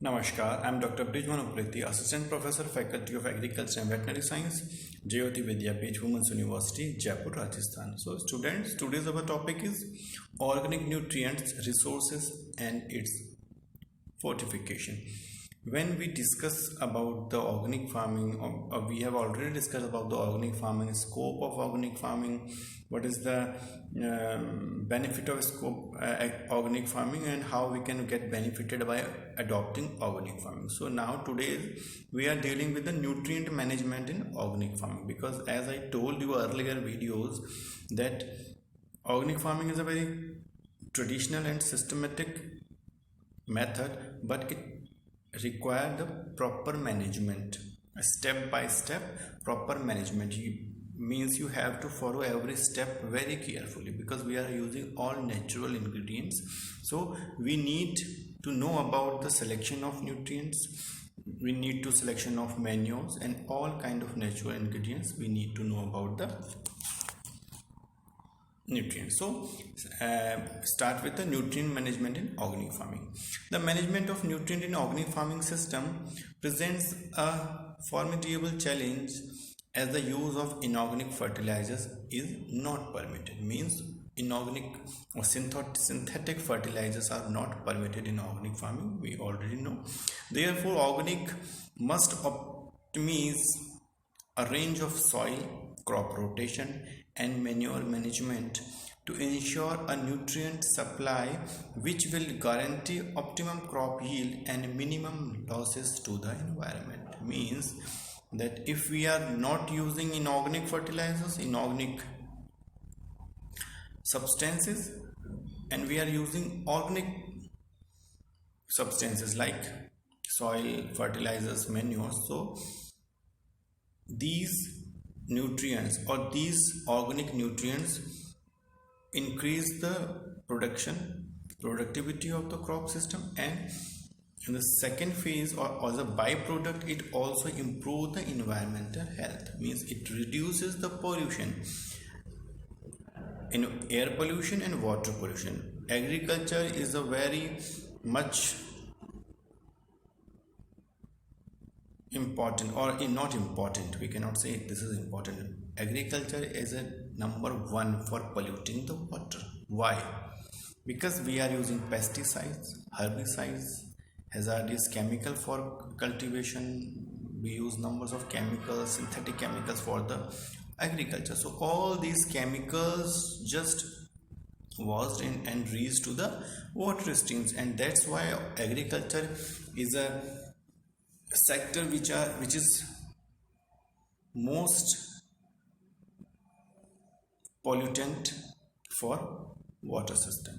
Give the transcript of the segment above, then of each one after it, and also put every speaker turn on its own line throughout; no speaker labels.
Namaskar, I'm Dr. Brijman Upreti, Assistant Professor, Faculty of Agriculture and Veterinary Science, Jyoti Vidyapeeth, Women's University, Jaipur, Rajasthan. So, students, today's our topic is organic nutrients, resources, and its fortification. When we discuss about the organic farming, we have already discussed about the organic farming, scope of organic farming, what is the benefit of scope organic farming, and how we can get benefited by adopting organic farming. So now today we are dealing with the nutrient management in organic farming, because as I told you earlier videos that organic farming is a very traditional and systematic method, but it require the proper management, a step by step proper management. Means you have to follow every step very carefully, because we are using all natural ingredients. So we need to know about the selection of nutrients, we need to selection of manures, and all kind of natural ingredients we need to know about the nutrients. So start with the nutrient management in organic farming. The management of nutrient in organic farming system presents a formidable challenge, as the use of inorganic fertilizers is not permitted. Means inorganic or synthetic fertilizers are not permitted in organic farming, we already know. Therefore organic must optimize a range of soil, crop rotation, and manure management to ensure a nutrient supply which will guarantee optimum crop yield and minimum losses to the environment. Means that if we are not using inorganic fertilizers, inorganic substances, and we are using organic substances like soil, fertilizers, manures, so these nutrients or these organic nutrients increase the productivity of the crop system, and in the second phase or as a byproduct it also improves the environmental health. Means it reduces the pollution in air pollution and water pollution. Agriculture is a very much important, or not important, we cannot say this is important. Agriculture is a number one for polluting the water. Why? Because we are using pesticides, herbicides, hazardous chemical for cultivation. We use numbers of chemicals, synthetic chemicals for the agriculture. So all these chemicals just washed in and reached to the water streams, and that's why agriculture is a sector which is most pollutant for water system.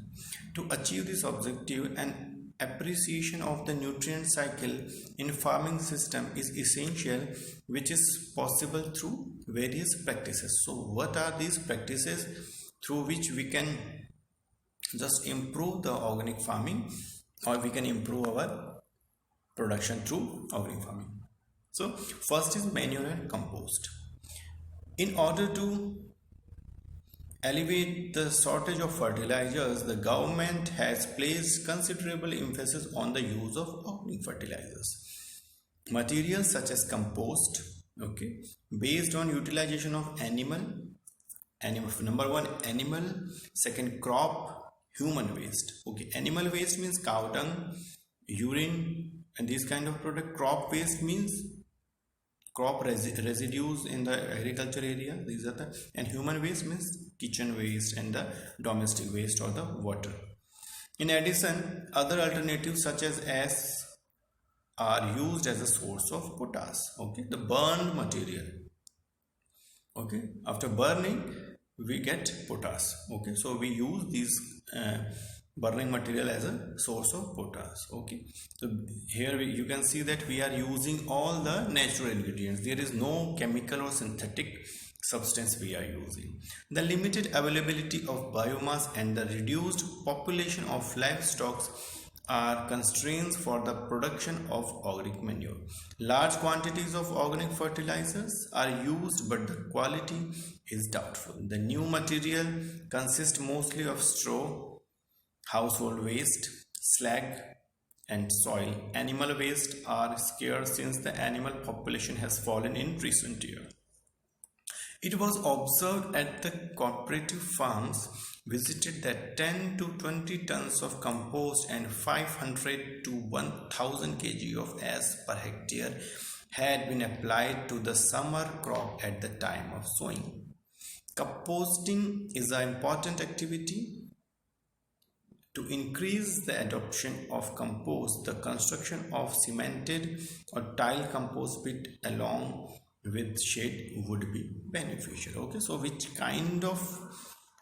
To achieve this objective, an appreciation of the nutrient cycle in farming system is essential, which is possible through various practices. So what are these practices through which we can just improve the organic farming, or we can improve our production through organic farming? So first is manure and compost. In order to alleviate the shortage of fertilizers, the government has placed considerable emphasis on the use of organic fertilizers. Materials such as compost, okay, based on utilization of animal, number one animal, second crop, human waste. Okay, animal waste means cow dung, urine, and these kind of product. Crop waste means crop residues in the agriculture area, these are the, and human waste means kitchen waste and the domestic waste or the water. In addition, other alternatives such as are used as a source of potash. Okay, the burned material, okay, after burning we get potash. Okay, so we use these burning material as a source of potash. Okay, so here you can see that we are using all the natural ingredients. There is no chemical or synthetic substance we are using. The limited availability of biomass and the reduced population of livestock are constraints for the production of organic manure. Large quantities of organic fertilizers are used, but the quality is doubtful. The new material consists mostly of straw, household waste, slag, and soil. Animal waste are scarce since the animal population has fallen in recent years. It was observed at the cooperative farms visited that 10 to 20 tons of compost and 500 to 1000 kg of ash per hectare had been applied to the summer crop at the time of sowing. Composting is an important activity. To increase the adoption of compost, the construction of cemented or tile compost pit along with shade would be beneficial. Okay, so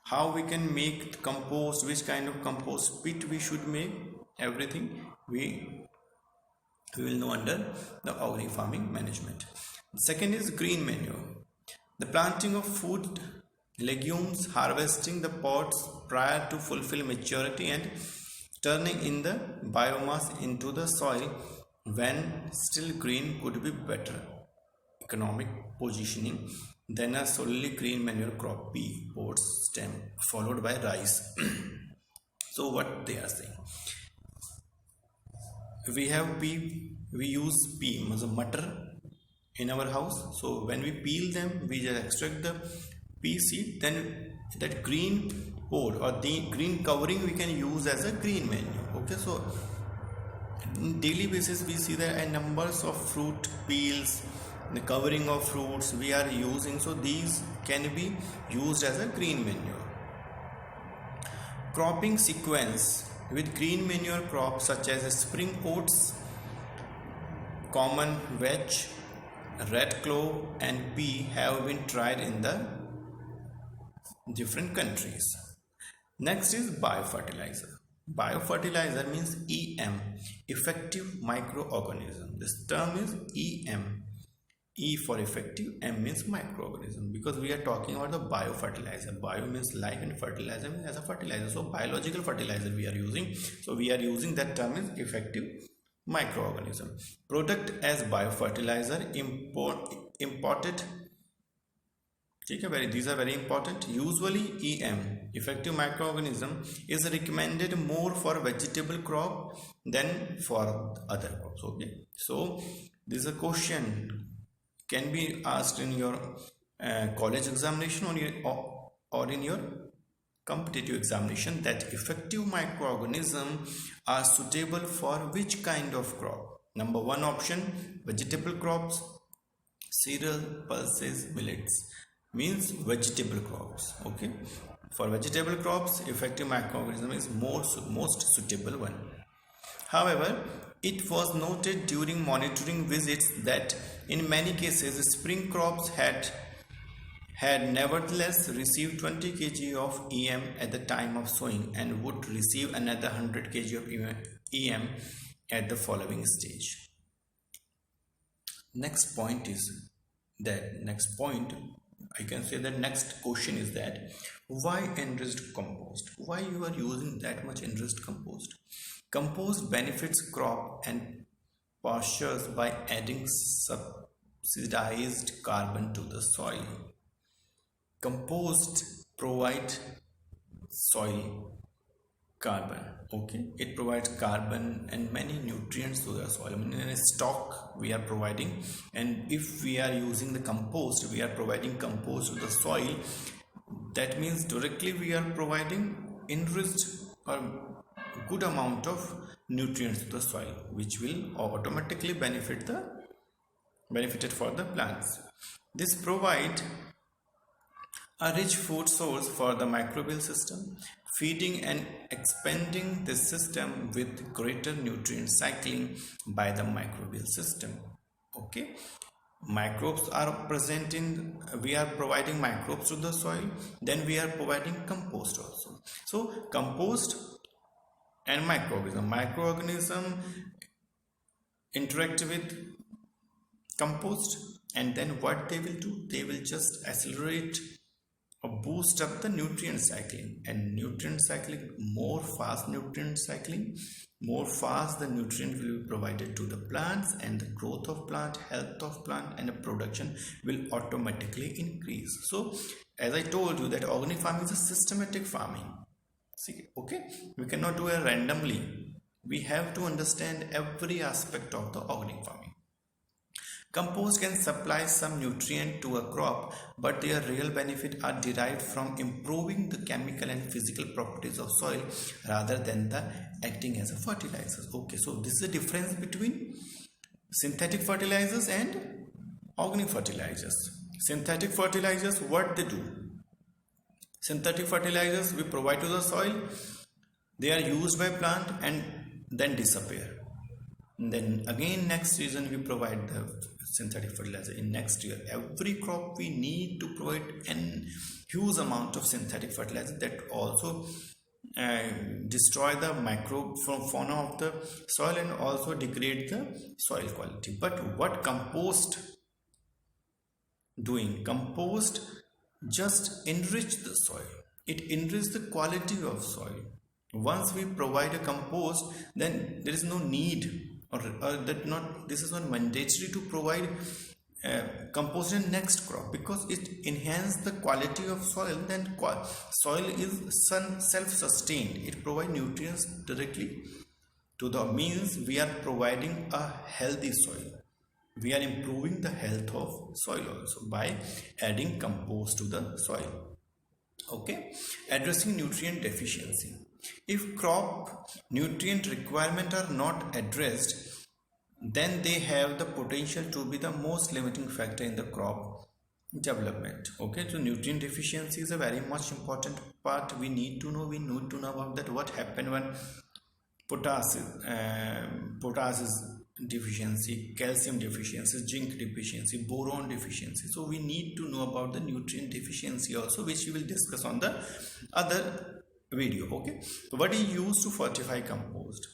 how we can make compost, which kind of compost pit we should make, everything we will know under the organic farming management. Second is green manure. The planting of food, legumes, harvesting the pods prior to fulfill maturity and turning in the biomass into the soil when still green would be better economic positioning than a solely green manure crop, pea, oats, stem, followed by rice. So what they are saying, we have pea, we use pea as a matar in our house. So when we peel them, we just extract the pea seed, then that green pod or the green covering we can use as a green manure. Okay, so on daily basis we see that numbers of fruit peels, the covering of fruits we are using, so these can be used as a green manure. Cropping sequence with green manure crops such as spring oats, common vetch, red clove and pea have been tried in the different countries. Next is biofertilizer. Biofertilizer means EM, effective microorganism. This term is EM. E for effective, M means microorganism, because we are talking about the biofertilizer. Bio means life and fertilizer means as a fertilizer. So biological fertilizer we are using. So we are using that term is effective microorganism. Product as biofertilizer imported. These are very important. Usually EM, effective microorganism, is recommended more for vegetable crop than for other crops. Okay, so this is a question can be asked in your college examination or in your competitive examination, that effective microorganisms are suitable for which kind of crop. Number one option, vegetable crops, cereal, pulses, millets, means vegetable crops. Okay, for vegetable crops effective microorganism is most suitable one. However, it was noted during monitoring visits that in many cases spring crops had nevertheless received 20 kg of EM at the time of sowing and would receive another 100 kg of EM at the following stage. Next point I can say that next question is that why enriched compost? Why you are using that much enriched compost? Compost benefits crop and pastures by adding subsidized carbon to the soil. Compost provide soil carbon. Okay, it provides carbon and many nutrients to the soil. I mean, in a stock we are providing, and if we are using the compost, we are providing compost to the soil. That means directly we are providing enriched or good amount of nutrients to the soil, which will automatically benefited for the plants. This provide a rich food source for the microbial system, feeding and expanding the system with greater nutrient cycling by the microbial system. Okay, microbes are present in, we are providing microbes to the soil, then we are providing compost also. So compost and microorganism interact with compost, and then what they will do, they will just accelerate or boost up the nutrient cycling, and nutrient cycling, more fast the nutrient will be provided to the plants, and the growth of plant, health of plant and the production will automatically increase. So as I told you that organic farming is a systematic farming. See, okay, we cannot do it randomly. We have to understand every aspect of the organic farming. Compost can supply some nutrient to a crop, but their real benefit are derived from improving the chemical and physical properties of soil rather than the acting as a fertilizer. Okay, so this is the difference between synthetic fertilizers and organic fertilizers. Synthetic fertilizers, what they do? Synthetic fertilizers we provide to the soil, they are used by plant and then disappear. And then again next season we provide the synthetic fertilizer. In next year, every crop we need to provide an huge amount of synthetic fertilizer that also destroy the microfauna of the soil and also degrade the soil quality. But what compost doing? Compost just enrich the soil. It enriches the quality of soil. Once we provide a compost, then there is no need or that not this is not mandatory to provide compost in next crop, because it enhances the quality of soil. Then soil is self-sustained. It provides nutrients directly to the means we are providing a healthy soil. We are improving the health of soil also by adding compost to the soil. Okay, addressing nutrient deficiency. If crop nutrient requirements are not addressed, then they have the potential to be the most limiting factor in the crop development. Okay, so nutrient deficiency is a very much important part. We need to know about that. What happened when potassium deficiency, calcium deficiency, zinc deficiency, boron deficiency. So we need to know about the nutrient deficiency also, which we will discuss on the other video. Okay, so what is used to fortify compost?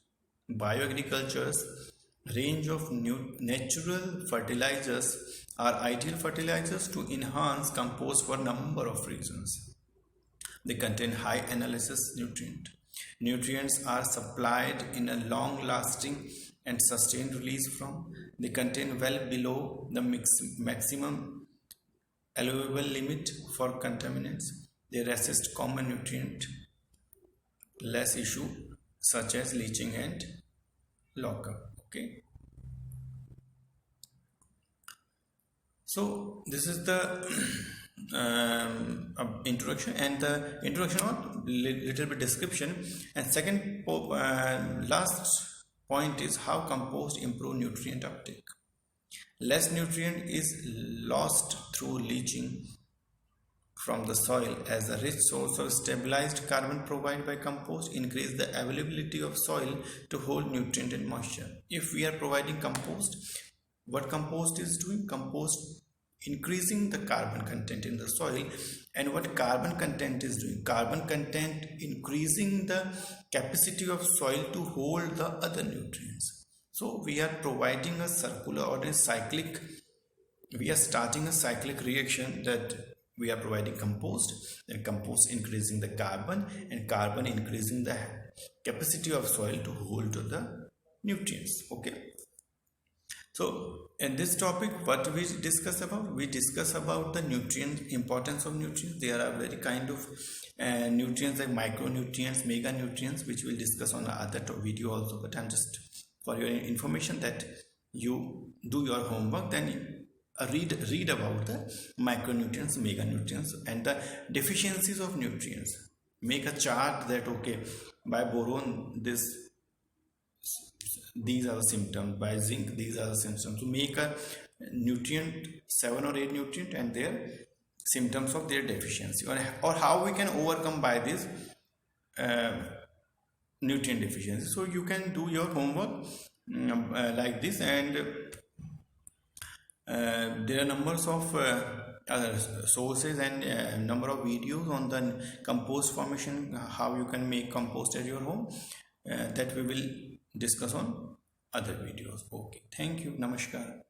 Bioagriculture's range of natural fertilizers are ideal fertilizers to enhance compost for a number of reasons. They contain high analysis nutrients are supplied in a long lasting and sustained release from. They contain well below the maximum allowable limit for contaminants. They resist common nutrient less issue such as leaching and lockup. Okay, so this is the introduction, and the introduction or little bit description. And second last point is how compost improve nutrient uptake. Less nutrient is lost through leaching from the soil, as a rich source of stabilized carbon provided by compost increase the availability of soil to hold nutrient and moisture. If we are providing compost, what compost is doing? Compost increasing the carbon content in the soil. And what carbon content is doing? Carbon content increasing the capacity of soil to hold the other nutrients. So we are providing a circular or a cyclic, we are starting a cyclic reaction, that we are providing compost, and compost increasing the carbon, and carbon increasing the capacity of soil to hold to the nutrients. Okay, so in this topic, what we discuss about? We discuss about the importance of nutrients. There are very kind of nutrients like micronutrients, mega nutrients, which we'll discuss on the other video also. But I'm just for your information that you do your homework, then read about the micronutrients, mega nutrients, and the deficiencies of nutrients. Make a chart that okay, by boron these are the symptoms, by zinc these are the symptoms. To make a nutrient, 7 or 8 nutrient, and their symptoms of their deficiency, or how we can overcome by this nutrient deficiency. So you can do your homework like this, and there are numbers of sources and number of videos on the compost formation, how you can make compost at your home, that we will discuss on other videos. Okay, thank you. Namaskar.